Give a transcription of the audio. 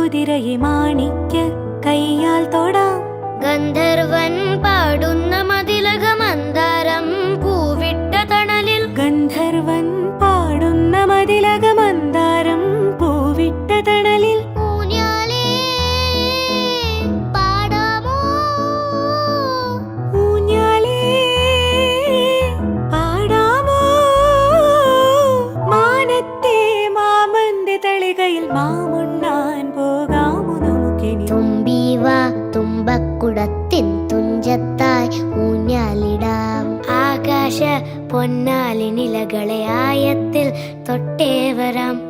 കുതിരയെ മാണിക്യ കയ്യാൽ തൊടാം. ഗന്ധർവൻ പാടുന്ന മതിലക മന്ദാരം പൂവിട്ട തണലിൽ. ഗന്ധർവൻ പാടുന്ന മതിലക മന്ദാരം പൂവിട്ട തണലിൽ. ഊഞ്ഞാലേ പാടാമോ, ഊഞ്ഞാലേ പാടാമോ, മാനത്തെ മാമന്റെ തളികയിൽ മാമുണ്ണാൻ പോകാമോ നമുക്കിനി. തുമ്പീവ തുമ്പക്കുടത്തിൻ തുഞ്ചത്തായി ഊഞ്ഞാലിടാം. ആകാശ പൊന്നാലിനിലകളെ ആയത്തിൽ തൊട്ടേ വരാം.